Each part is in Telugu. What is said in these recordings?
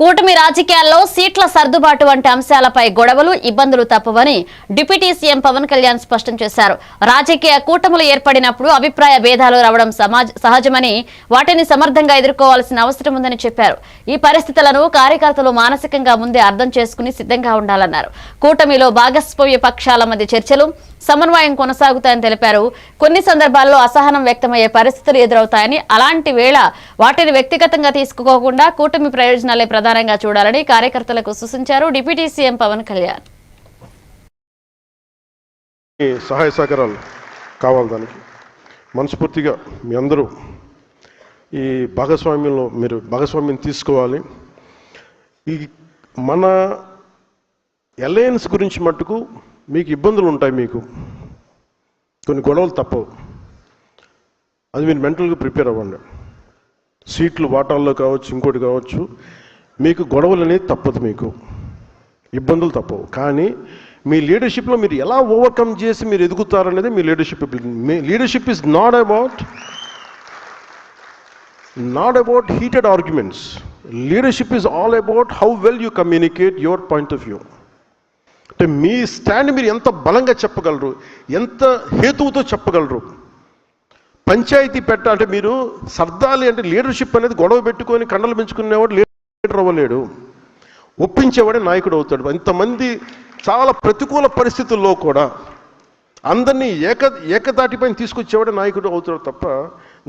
కూటమి రాజకీయాల్లో సీట్ల సర్దుబాటు వంటి అంశాలపై గొడవలు ఇబ్బందులు తప్పవని డిప్యూటీ సీఎం పవన్ కళ్యాణ్ స్పష్టం చేశారు. రాజకీయ కూటములు ఏర్పడినప్పుడు అభిప్రాయ భేదాలు రావడం సహజమని, వాటిని సమర్థంగా ఎదుర్కోవాల్సిన అవసరం ఉందని చెప్పారు. ఈ పరిస్థితులను కార్యకర్తలు మానసికంగా ముందే అర్థం చేసుకుని సిద్ధంగా ఉండాలన్నారు. కూటమిలో భాగస్వామ్య పక్షాల మధ్య చర్చలు, సమన్వయం కొనసాగుతాయని తెలిపారు. కొన్ని సందర్భాల్లో అసహనం వ్యక్తమయ్యే పరిస్థితులు ఎదురవుతాయని, అలాంటి వేళ వాటిని వ్యక్తిగతంగా తీసుకోకుండా కూటమి ప్రయోజనాలే ప్రధానంగా చూడాలని కార్యకర్తలకు సూచించారు డిప్యూటీ సీఎం పవన్ కళ్యాణ్. సహాయ సహకారాలు కావాలి, దానికి మనస్ఫూర్తిగా మీ అందరూ ఈ భాగస్వామ్యంలో మీరు భాగస్వామ్యం తీసుకోవాలి. ఈ మన అలయన్స్ గురించి మట్టుకు మీకు ఇబ్బందులు ఉంటాయి, మీకు కొన్ని గొడవలు తప్పవు. అది మీరు మెంటల్గా ప్రిపేర్ అవ్వండి. సీట్లు వాటాల్లో కావచ్చు, ఇంకోటి కావచ్చు, మీకు గొడవలు అనేది తప్పదు, మీకు ఇబ్బందులు తప్పవు. కానీ మీ లీడర్షిప్లో మీరు ఎలా ఓవర్కమ్ చేసి మీరు ఎదుగుతారనేది మీ లీడర్షిప్. మీ leadership is not about heated arguments. Leadership is all about how well you communicate your point of view. అంటే మీ స్టాండ్ మీరు ఎంత బలంగా చెప్పగలరు, ఎంత హేతువుతో చెప్పగలరు. పంచాయతీ అంటే మీరు సర్దాలి అంటే లీడర్షిప్ అనేది గొడవ పెట్టుకొని కండలు పెంచుకునేవాడు లీడర్ అవ్వలేడు, ఒప్పించేవాడే నాయకుడు అవుతాడు. ఇంతమంది చాలా ప్రతికూల పరిస్థితుల్లో కూడా అందరినీ ఏకతాటిపైన తీసుకొచ్చేవాడే నాయకుడు అవుతాడు తప్ప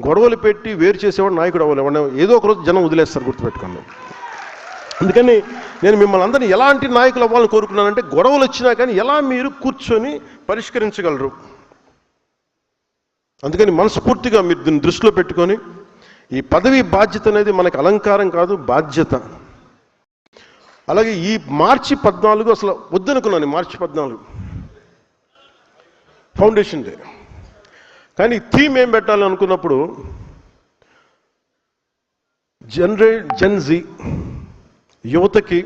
గొడవలు పెట్టి వేరు చేసేవాడు నాయకుడు అవ్వలేవాడు. ఏదో ఒక రోజు జనం వదిలేస్తారు, గుర్తుపెట్టుకోండి. అందుకని నేను మిమ్మల్ని అందరినీ ఎలాంటి నాయకులు అవ్వాలని కోరుకున్నానంటే, గొడవలు వచ్చినా కానీ ఎలా మీరు కూర్చొని పరిష్కరించగలరు. అందుకని మనస్ఫూర్తిగా మీరు దీన్ని దృష్టిలో పెట్టుకొని, ఈ పదవి బాధ్యత అనేది మనకి అలంకారం కాదు, బాధ్యత. అలాగే ఈ మార్చి 14 అసలు వద్దనుకున్నాను, మార్చి 14 ఫౌండేషన్ డే. కానీ థీమ్ ఏం పెట్టాలి అనుకున్నప్పుడు జెన్జీ యువతకి,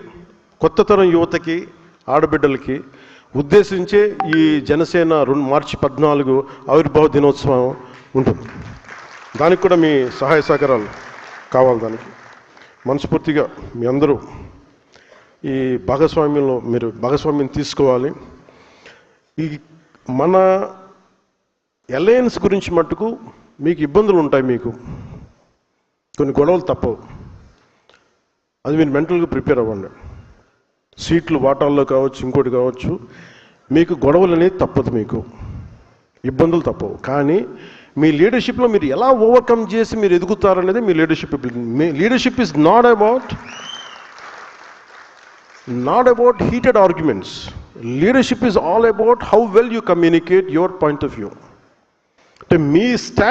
కొత్త తరం యువతకి, ఆడబిడ్డలకి ఉద్దేశించే ఈ జనసేన మార్చి 14 ఆవిర్భావ దినోత్సవం ఉంటుంది. దానికి కూడా మీ సహాయ సహకారాలు కావాలి, దానికి మనస్ఫూర్తిగా మీ అందరూ ఈ భాగస్వామ్యంలో మీరు భాగస్వామ్యం తీసుకోవాలి. ఈ మన అలయన్స్ గురించి మట్టుకు మీకు ఇబ్బందులు ఉంటాయి, మీకు కొన్ని గొడవలు తప్పవు. అది మీరు మెంటల్గా ప్రిపేర్ అవ్వండి. సీట్లు వాటాల్లో కావచ్చు, ఇంకోటి కావచ్చు, మీకు గొడవలు అనేది తప్పదు, మీకు ఇబ్బందులు తప్పవు. కానీ మీ లీడర్షిప్లో మీరు ఎలా ఓవర్కమ్ చేసి మీరు ఎదుగుతారనేది మీ లీడర్షిప్. మీ leadership is not about heated arguments. Leadership is all about how well you communicate your point of view. అంటే మీ స్టాండ్